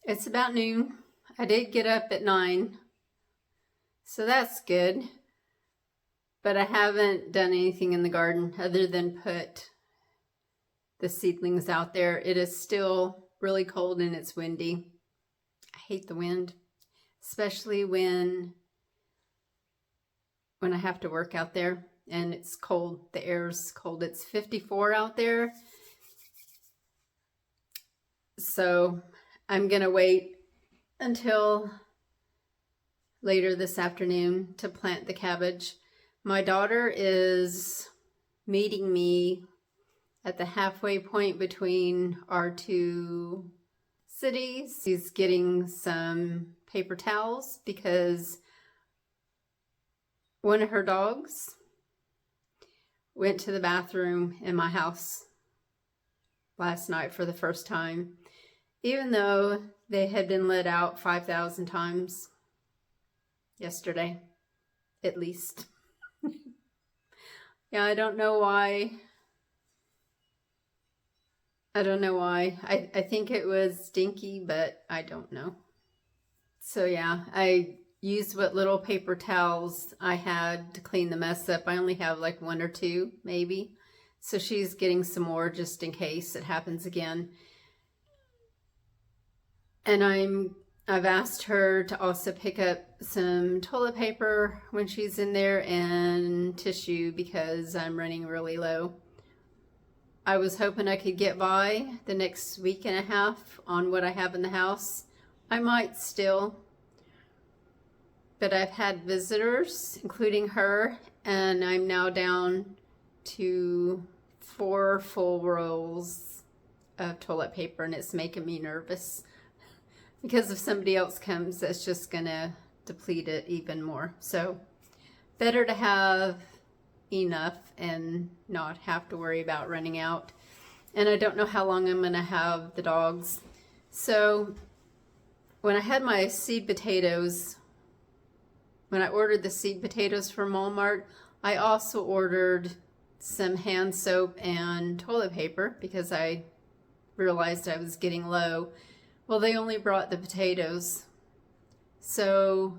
It's about noon. I did get up at 9, so that's good. But I haven't done anything in the garden other than put the seedlings out there. It is still really cold and it's windy. I hate the wind, especially when I have to work out there and it's cold. The air's cold. It's 54 out there. So I'm gonna wait until later this afternoon to plant the cabbage. My daughter is meeting me at the halfway point between our two cities. She's getting some paper towels because one of her dogs went to the bathroom in my house last night for the first time, even though they had been let out 5,000 times yesterday, at least. Yeah, I don't know why. I think it was stinky, but I don't know. So yeah, I used what little paper towels I had to clean the mess up. I only have like one or two, maybe. So she's getting some more just in case it happens again. And I've asked her to also pick up some toilet paper when she's in there and tissue because I'm running really low. I was hoping I could get by the next week and a half on what I have in the house. I might still, but I've had visitors, including her, and I'm now down to 4 full rolls of toilet paper, and it's making me nervous because if somebody else comes, that's just gonna deplete it even more. So better to have enough and not have to worry about running out. And I don't know how long I'm gonna have the dogs. So when I had my seed potatoes, when I ordered the seed potatoes from Walmart, I also ordered some hand soap and toilet paper because I realized I was getting low. Well, they only brought the potatoes. So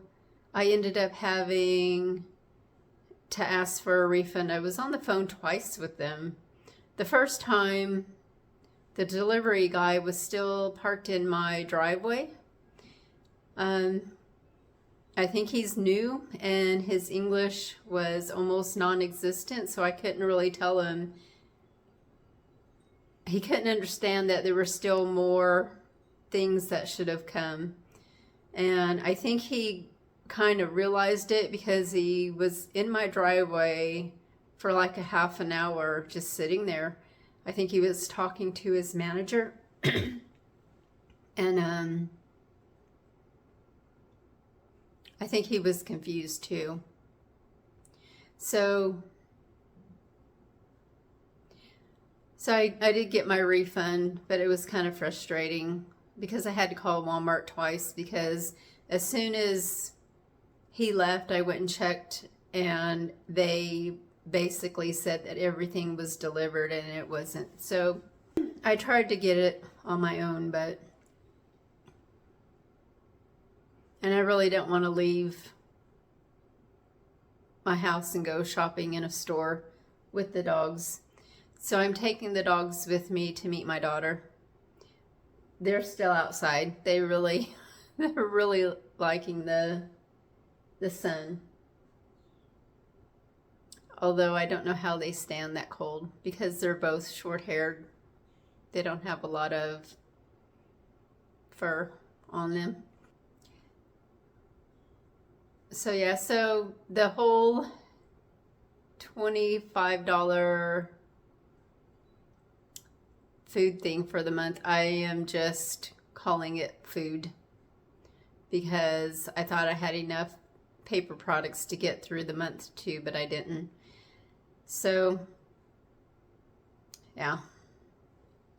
I ended up having to ask for a refund. I was on the phone twice with them. The first time, the delivery guy was still parked in my driveway. I think he's new and his English was almost non-existent, so I couldn't really tell him. He couldn't understand that there were still more things that should have come. And I think he kind of realized it because he was in my driveway for like a half an hour just sitting there. I think he was talking to his manager and I think he was confused too. So I did get my refund, but it was kind of frustrating because I had to call Walmart twice because as soon as he left, I went and checked and they basically said that everything was delivered and it wasn't. So I tried to get it on my own, and I really don't want to leave my house and go shopping in a store with the dogs. So I'm taking the dogs with me to meet my daughter. They're still outside. They're really liking the sun. Although I don't know how they stand that cold because they're both short-haired. They don't have a lot of fur on them. So yeah, so the whole $25 food thing for the month, I am just calling it food because I thought I had enough paper products to get through the month too, but I didn't. So yeah,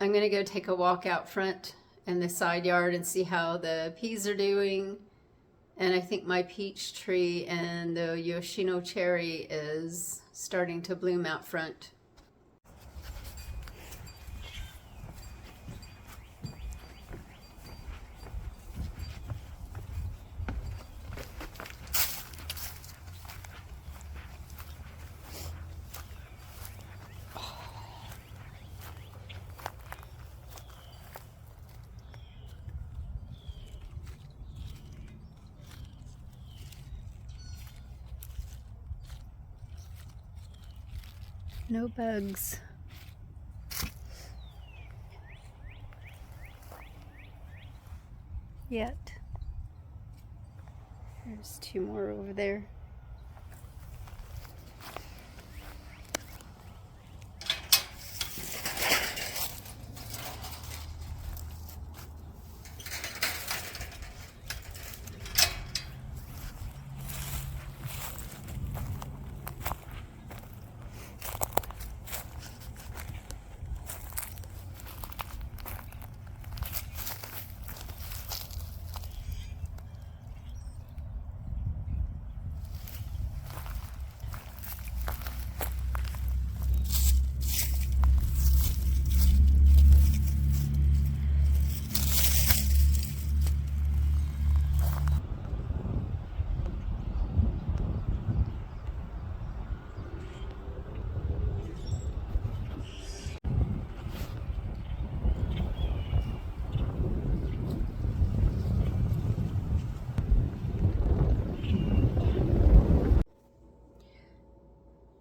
I'm gonna go take a walk out front in the side yard and see how the peas are doing. And I think my peach tree and the Yoshino cherry is starting to bloom out front. No bugs. Yet. There's 2 more over there.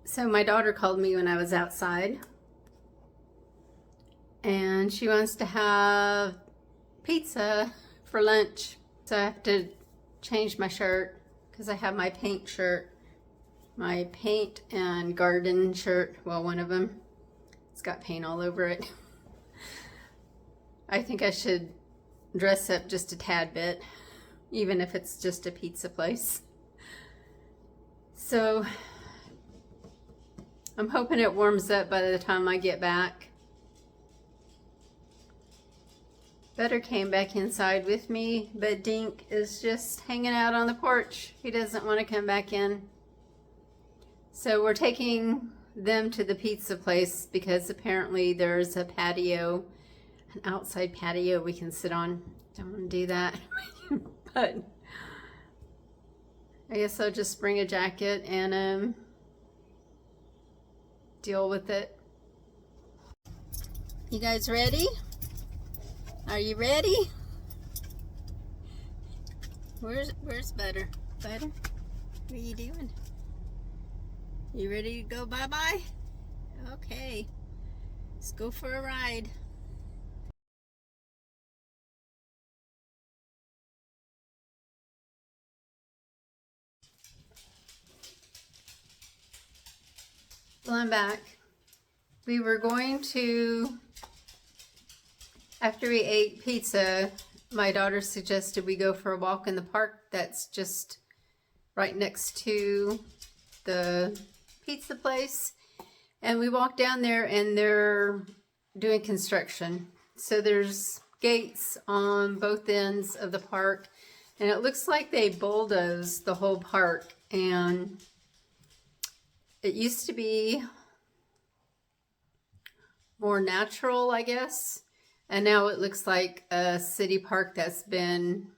So my daughter called me when I was outside, and she wants to have pizza for lunch. So I have to change my shirt because I have my paint shirt, my paint and garden shirt. Well, one of them, it's got paint all over it. I think I should dress up just a tad bit, even if it's just a pizza place. So I'm hoping it warms up by the time I get back. Butter came back inside with me, but Dink is just hanging out on the porch. He doesn't want to come back in. So we're taking them to the pizza place because apparently there's a patio, an outside patio we can sit on. Don't want to do that, but I guess I'll just bring a jacket and deal with it. You guys ready? Are you ready? Where's Butter? Butter? What are you doing? You ready to go bye-bye? Okay. Let's go for a ride. Well, I'm back. We were going to, after we ate pizza, my daughter suggested we go for a walk in the park that's just right next to the pizza place. And we walked down there and they're doing construction. So there's gates on both ends of the park. And it looks like they bulldozed the whole park. And it used to be more natural, I guess. And now it looks like a city park that's been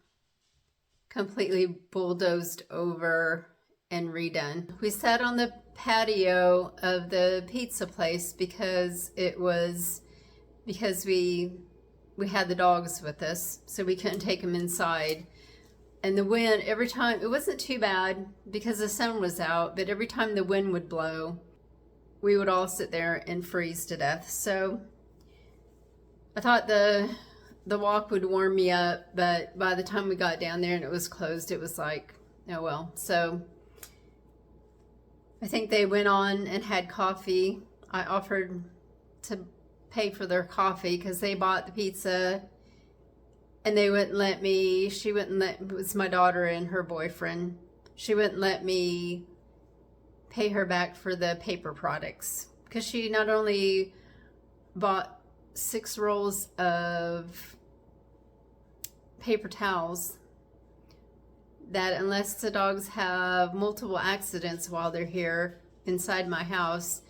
completely bulldozed over and redone. We sat on the patio of the pizza place because we had the dogs with us, so we couldn't take them inside. And the wind, every time, it wasn't too bad because the sun was out, but every time the wind would blow, we would all sit there and freeze to death. So I thought the walk would warm me up, but by the time we got down there and it was closed, it was like, oh well. So I think they went on and had coffee. I offered to pay for their coffee because they bought the pizza. And they wouldn't let me, it was my daughter and her boyfriend. She wouldn't let me pay her back for the paper products because she not only bought 6 rolls of paper towels that unless the dogs have multiple accidents while they're here inside my house,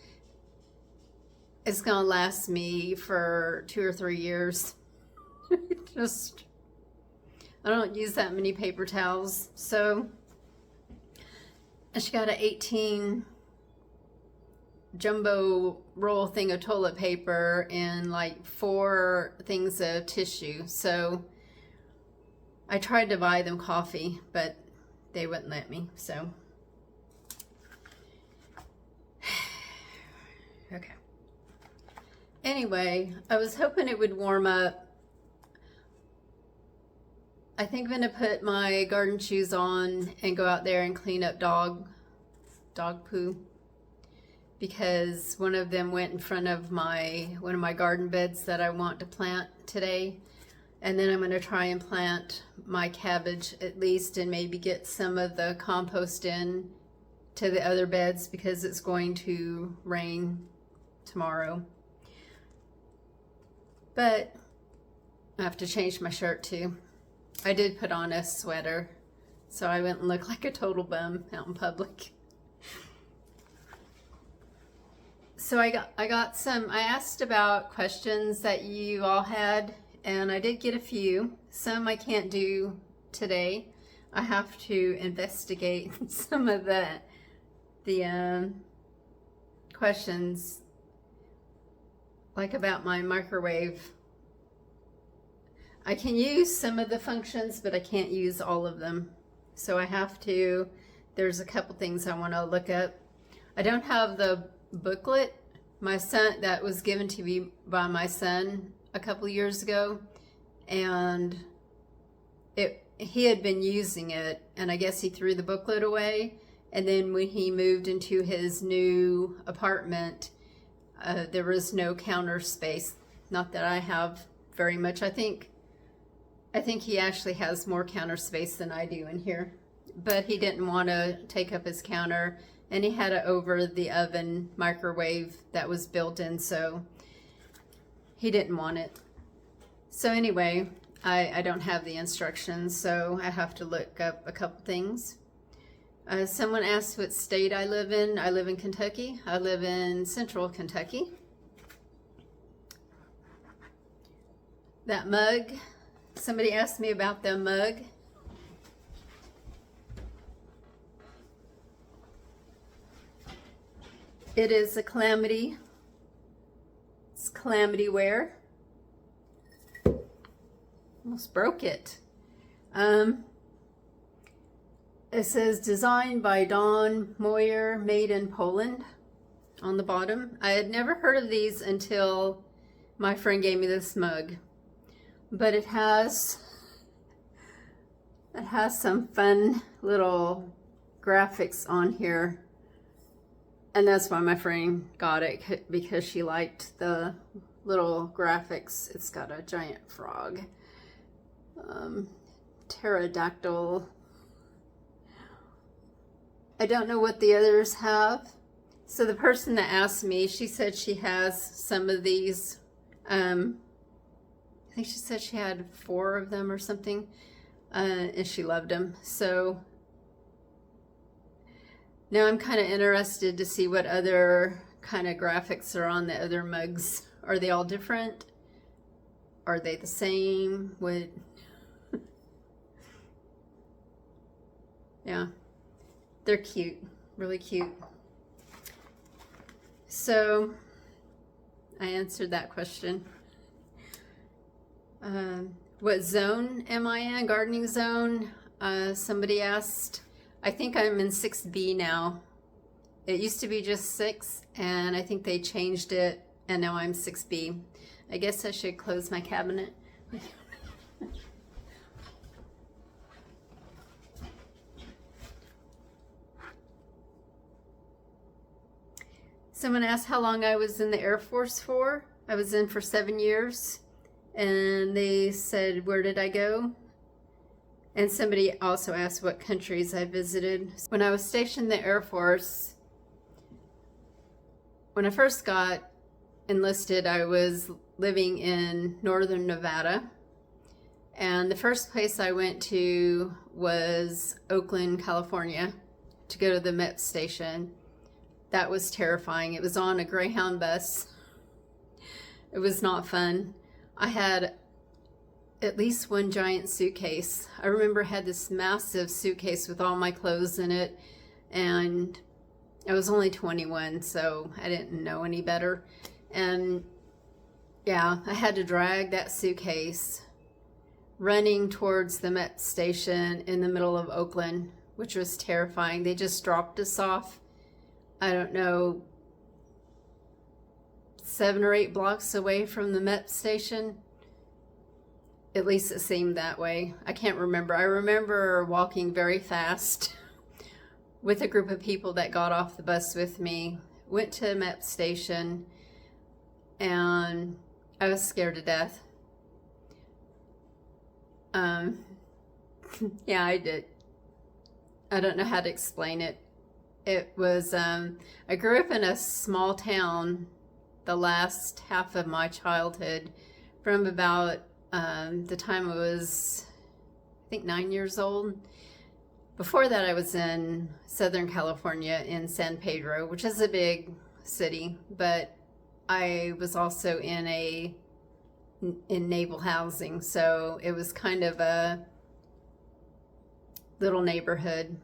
it's gonna last me for 2 or 3 years. Just, I don't use that many paper towels. So, and she got an 18 jumbo roll thing of toilet paper and like 4 things of tissue. So I tried to buy them coffee, but they wouldn't let me. So Okay. Anyway, I was hoping it would warm up. I think I'm going to put my garden shoes on and go out there and clean up dog poo, because one of them went in front of one of my garden beds that I want to plant today. And then I'm going to try and plant my cabbage at least, and maybe get some of the compost in to the other beds because it's going to rain tomorrow. But I have to change my shirt too. I did put on a sweater so I wouldn't look like a total bum out in public. So I asked about questions that you all had, and I did get a few. Some I can't do today. I have to investigate some of the questions, like about my microwave. I can use some of the functions, but I can't use all of them. So I have to, there's a couple things I want to look up. I don't have the booklet. My son, that was given to me by my son a couple years ago, and he had been using it, and I guess he threw the booklet away. And then when he moved into his new apartment, there was no counter space. Not that I have very much. I think he actually has more counter space than I do in here, but he didn't want to take up his counter, and he had an over-the-oven microwave that was built in, so he didn't want it. So anyway, I don't have the instructions, so I have to look up a couple things. Someone asked what state I live in. I live in Kentucky. I live in central Kentucky. That mug, somebody asked me about the mug. It is a Calamity. It's Calamity Ware. Almost broke it. It says designed by Dawn Moyer, made in Poland on the bottom. I had never heard of these until my friend gave me this mug. But it has some fun little graphics on here. And that's why my friend got it, because she liked the little graphics. It's got a giant frog, pterodactyl. I don't know what the others have. So the person that asked me, she said she has some of these. I think she said she had 4 of them or something, and she loved them. So now I'm kind of interested to see what other kind of graphics are on the other mugs. Are they all different? Are they the same? What? Yeah, they're cute, really cute. So I answered that question. What zone am I in? Gardening zone? Somebody asked. I think I'm in 6B now. It used to be just 6, and I think they changed it, and now I'm 6B. I guess I should close my cabinet. Someone asked how long I was in the Air Force for. I was in for 7 years. And they said, where did I go? And somebody also asked what countries I visited. When I was stationed in the Air Force, when I first got enlisted, I was living in northern Nevada. And the first place I went to was Oakland, California, to go to the MEP station. That was terrifying. It was on a Greyhound bus. It was not fun. I had at least one giant suitcase. I remember I had this massive suitcase with all my clothes in it, and I was only 21, so I didn't know any better. And yeah, I had to drag that suitcase running towards the MET station in the middle of Oakland, which was terrifying. They just dropped us off. I don't know 7 or 8 blocks away from the MEP station. At least it seemed that way. I can't remember. I remember walking very fast with a group of people that got off the bus with me, went to MEP station, and I was scared to death. Yeah, I did. I don't know how to explain it. It was, I grew up in a small town the last half of my childhood, from about the time I was, I think, 9 years old. Before that, I was in Southern California in San Pedro, which is a big city, but I was also in naval housing, so it was kind of a little neighborhood.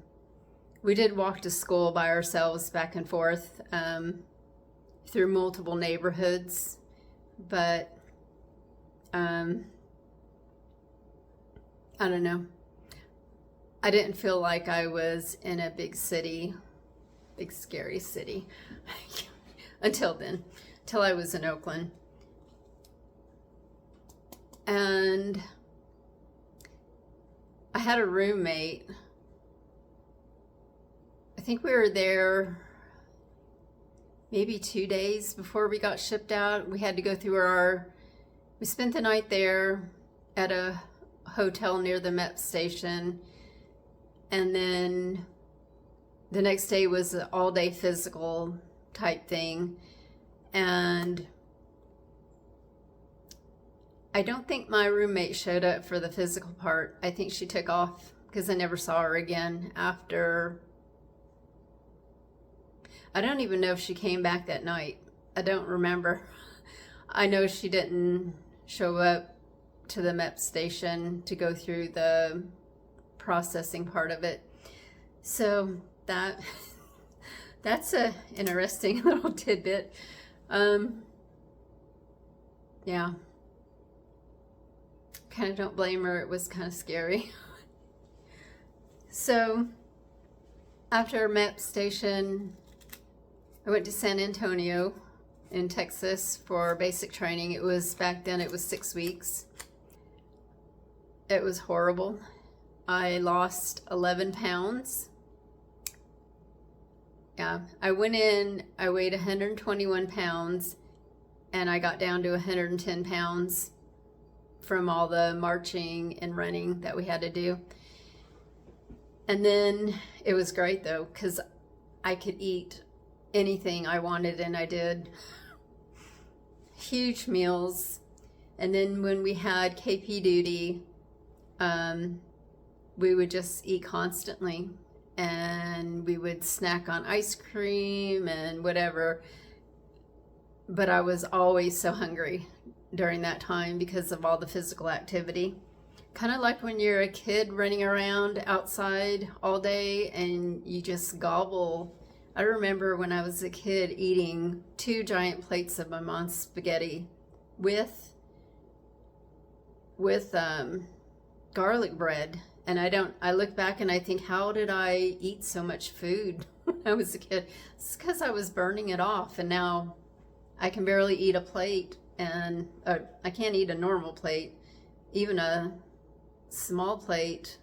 We did walk to school by ourselves back and forth through multiple neighborhoods, but I don't know. I didn't feel like I was in a big city, big scary city until then, till I was in Oakland. And I had a roommate. I think we were there maybe 2 days before we got shipped out. We had to go through we spent the night there at a hotel near the MEP station. And then the next day was an all-day physical type thing. And I don't think my roommate showed up for the physical part. I think she took off because I never saw her again after. I don't even know if she came back that night. I don't remember. I know she didn't show up to the MEP station to go through the processing part of it. So that's a interesting little tidbit. Yeah. Kind of don't blame her. It was kind of scary. So after MEP station, I went to San Antonio in Texas for basic training. Back then it was 6 weeks. It was horrible. I lost 11 pounds. Yeah, I went in, I weighed 121 pounds, and I got down to 110 pounds from all the marching and running that we had to do. And then it was great though, because I could eat anything I wanted, and I did. Huge meals. And then when we had KP duty, we would just eat constantly, and we would snack on ice cream and whatever. But I was always so hungry during that time because of all the physical activity. Kind of like when you're a kid running around outside all day and you just gobble. I remember when I was a kid eating 2 giant plates of my mom's spaghetti with garlic bread. And I look back and I think, how did I eat so much food when I was a kid? It's because I was burning it off, and now I can barely eat a plate, and I can't eat a normal plate. Even a small plate,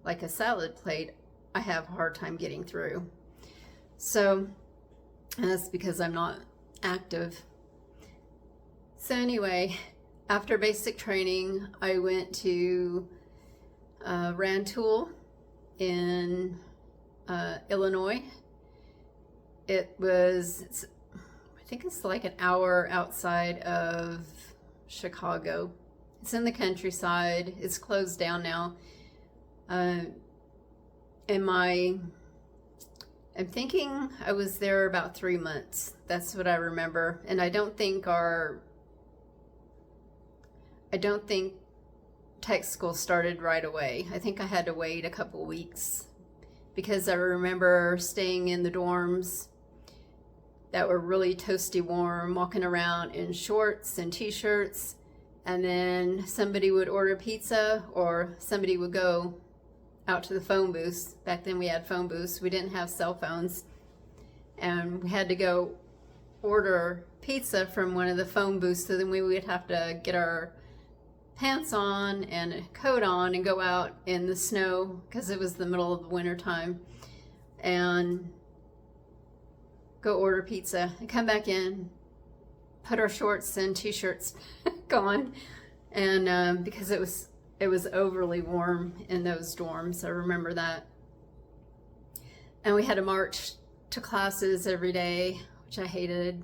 like a salad plate, I have a hard time getting through. So, and that's because I'm not active. So anyway, after basic training, I went to Rantoul in Illinois. I think it's like an hour outside of Chicago. It's in the countryside. It's closed down now. I'm thinking I was there about 3 months. That's what I remember. And I don't think tech school started right away. I think I had to wait a couple weeks because I remember staying in the dorms that were really toasty warm, walking around in shorts and t-shirts, and then somebody would order pizza or somebody would go out to the phone booths. Back then we had phone booths. We didn't have cell phones, and we had to go order pizza from one of the phone booths, so then we would have to get our pants on and a coat on and go out in the snow because it was the middle of the winter time and go order pizza and come back in, put our shorts and t-shirts on, and because it was overly warm in those dorms. I remember that. And we had to march to classes every day, which I hated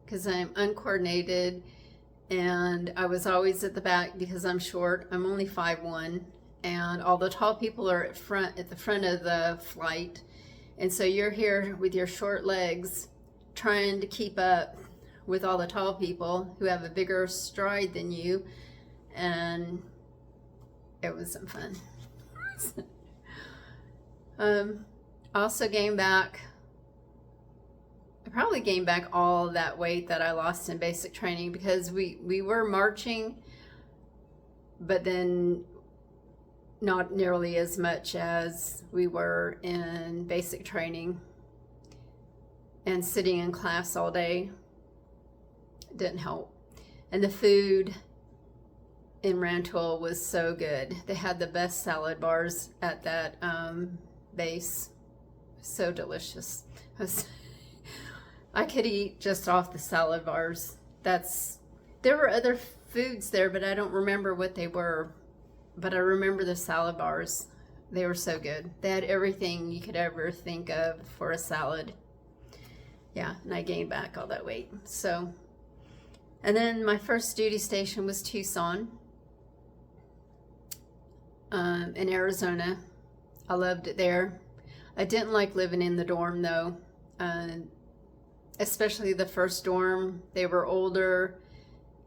because I'm uncoordinated, and I was always at the back because I'm short. I'm only 5'1", and all the tall people are at the front of the flight, and so you're here with your short legs trying to keep up with all the tall people who have a bigger stride than you, and it wasn't fun. I also gained back, I probably gained back all that weight that I lost in basic training because we were marching, but then not nearly as much as we were in basic training, and sitting in class all day didn't help. And the food in Rantoul was so good. They had the best salad bars at that base. So delicious. I could eat just off the salad bars. There were other foods there, but I don't remember what they were. But I remember the salad bars. They were so good. They had everything you could ever think of for a salad. Yeah, and I gained back all that weight. So, and then my first duty station was Tucson, in Arizona. I loved it there. I didn't like living in the dorm though, especially the first dorm. They were older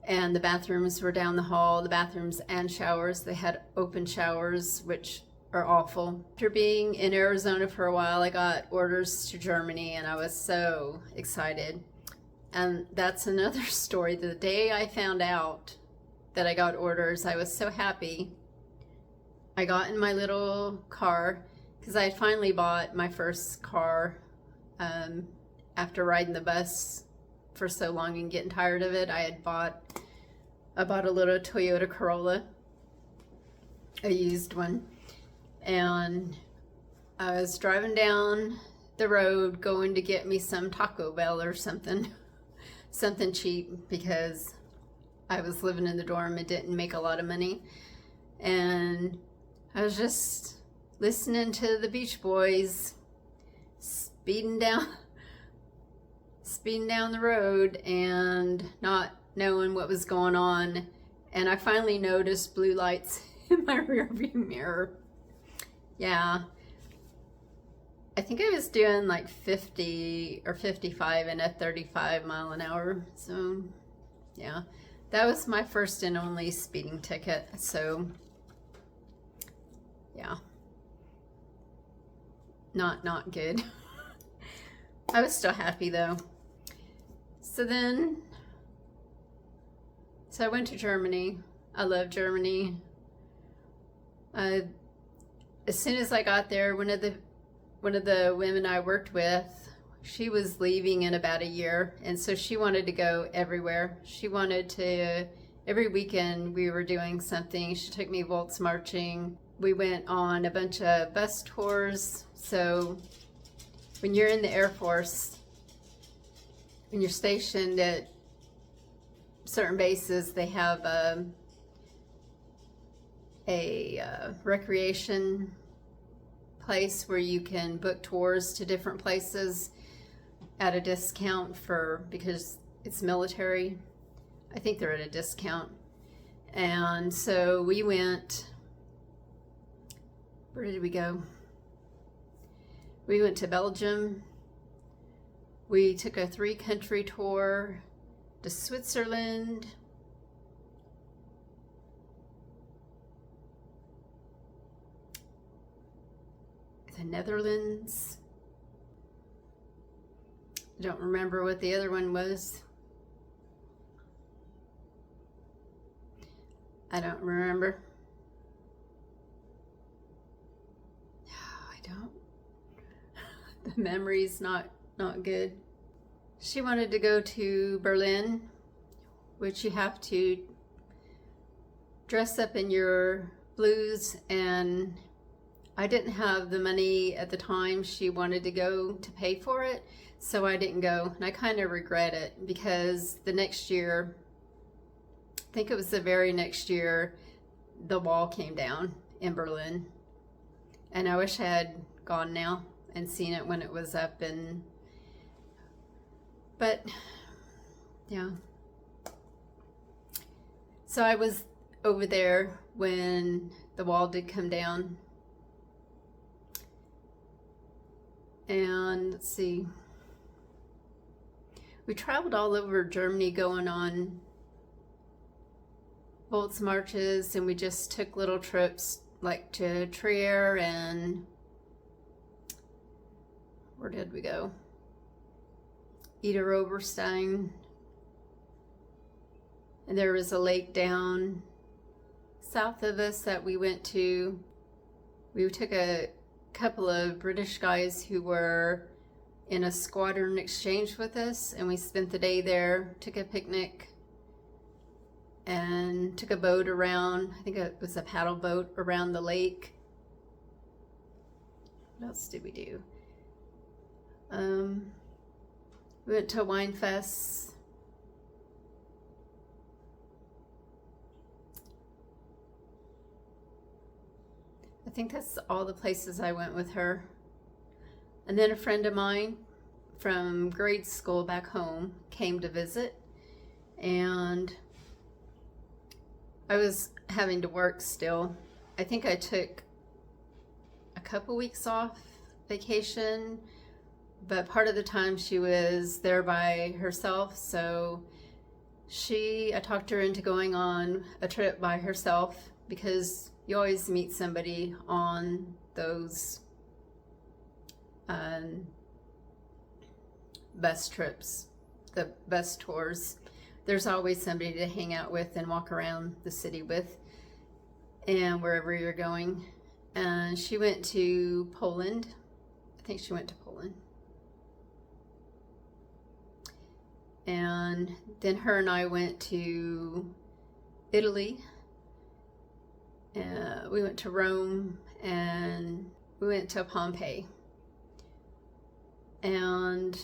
and the bathrooms were down the hall, the bathrooms and showers. They had open showers, which are awful. After being in Arizona for a while, I got orders to Germany and I was so excited. And that's another story. The day I found out that I got orders, I was so happy. I got in my little car because I had finally bought my first car after riding the bus for so long and getting tired of it. I bought a little Toyota Corolla, a used one, and I was driving down the road going to get me some Taco Bell or something cheap because I was living in the dorm and didn't make a lot of money, and I was just listening to the Beach Boys, speeding down the road and not knowing what was going on. And I finally noticed blue lights in my rearview mirror. Yeah, I think I was doing like 50 or 55 in a 35-mile-an-hour zone. Yeah, that was my first and only speeding ticket. So yeah, not good. I was still happy though. So I went to Germany. I love Germany. As soon as I got there, one of the women I worked with, she was leaving in about a year, and so she wanted to go everywhere. She wanted to, every weekend we were doing something. She took me waltz marching. We went on a bunch of bus tours. So when you're in the Air Force, when you're stationed at certain bases, they have a recreation place where you can book tours to different places at a discount because it's military. I think they're at a discount. And so we went, where did we go? We went to Belgium. We took a 3-country tour to Switzerland, the Netherlands. I don't remember what the other one was. I don't remember. I don't. The memory's not good. She wanted to go to Berlin, which you have to dress up in your blues, and I didn't have the money at the time she wanted to go to pay for it, so I didn't go, and I kind of regret it because the next year, I think it was the very next year, the wall came down in Berlin, and I wish I had gone now and seen it when it was up. And but yeah, so I was over there when the wall did come down. And let's see, we traveled all over Germany going on Volts marches, and we just took little trips like to Trier, and where did we go? Ida Oberstein. And there was a lake down south of us that we went to. We took a couple of British guys who were in a squadron exchange with us, and we spent the day there, took a picnic, and took a boat around. I think it was a paddle boat around the lake. What else did we do? We went to Wine Fest. I think that's all the places I went with her. And then a friend of mine from grade school back home came to visit, and I was having to work still. I think I took a couple weeks off vacation, but part of the time she was there by herself, so I talked her into going on a trip by herself, because you always meet somebody on those bus trips, the bus tours. There's always somebody to hang out with and walk around the city with, and wherever you're going. And she went to Poland. I think she went to Poland. And then her and I went to Italy. We went to Rome, and we went to Pompeii. And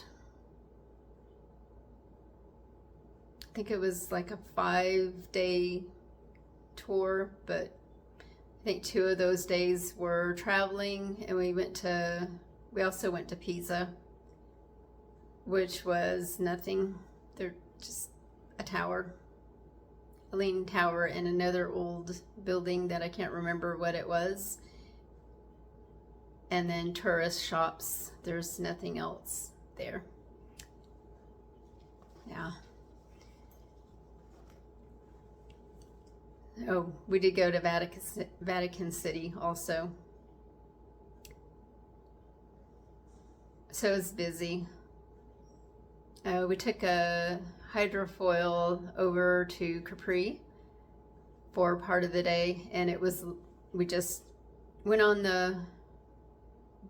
I think it was like a 5-day tour, but I think 2 of those days were traveling, and we also went to Pisa, which was nothing. They're just a tower, a leaning tower, and another old building that I can't remember what it was. And then tourist shops. There's nothing else there. Yeah. Oh, we did go to Vatican City also. So it was busy. We took a hydrofoil over to Capri for part of the day, and we just went on the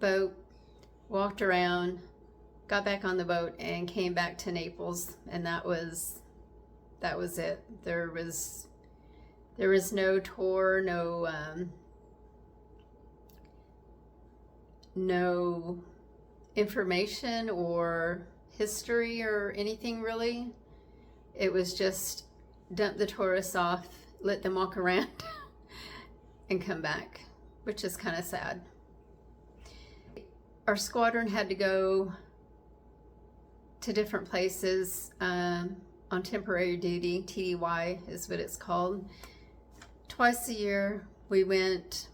boat, walked around, got back on the boat, and came back to Naples, and that was it. There was no tour, no information or history or anything really. It was just dump the tourists off, let them walk around, and come back, which is kind of sad. Our squadron had to go to different places on temporary duty. TDY is what it's called. Twice a year we went.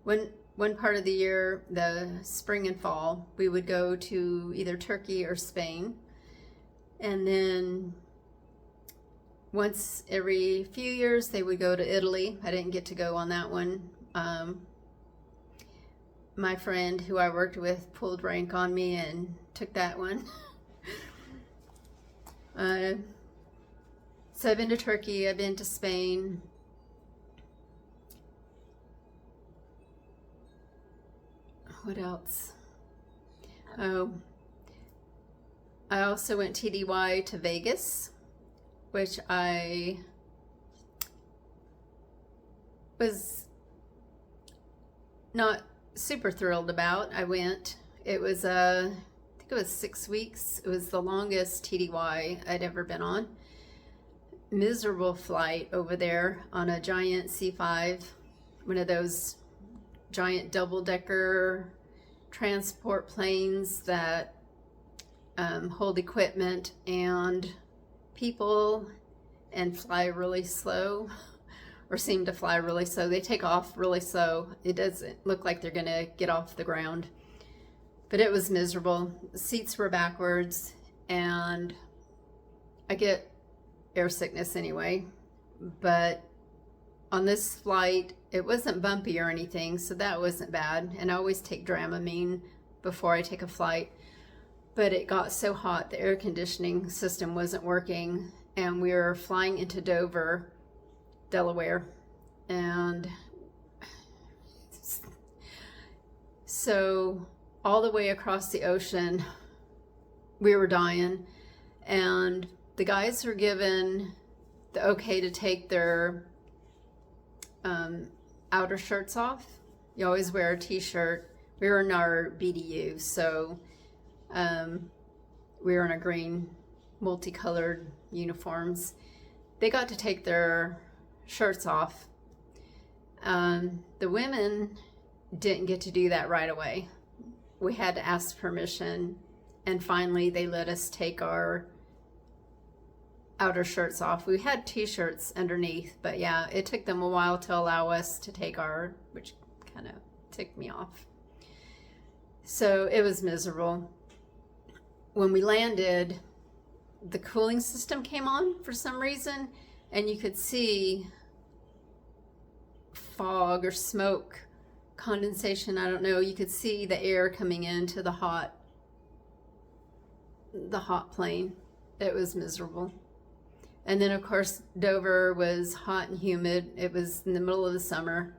One part of the year, the spring and fall, we would go to either Turkey or Spain. And then once every few years they would go to Italy. I didn't get to go on that one. My friend who I worked with pulled rank on me and took that one. So I've been to Turkey, I've been to Spain. What else? Oh, I also went TDY to Vegas, which I was not super thrilled about. I went. It was I think it was 6 weeks. It was the longest TDY I'd ever been on. Miserable flight over there on a giant C5, one of those giant double-decker transport planes that hold equipment and people and fly really slow, or seem to fly really slow. They take off really slow. It doesn't look like they're gonna get off the ground. But it was miserable. The seats were backwards, and I get air sickness anyway. But on this flight, it wasn't bumpy or anything, so that wasn't bad. And I always take Dramamine before I take a flight. But it got so hot, the air conditioning system wasn't working, and we were flying into Dover, Delaware, and so all the way across the ocean, we were dying, and the guys were given the okay to take their outer shirts off. You always wear a t-shirt. We were in our BDU, so we were in our green multicolored uniforms. They got to take their shirts off. The women didn't get to do that right away. We had to ask permission, and finally they let us take our outer shirts off. We had t-shirts underneath, but yeah, it took them a while to allow us to take our, which kind of ticked me off. So it was miserable. When we landed, the cooling system came on for some reason, and you could see fog or smoke, condensation, I don't know. You could see the air coming into the hot plane. It was miserable. And then of course Dover was hot and humid. It was in the middle of the summer,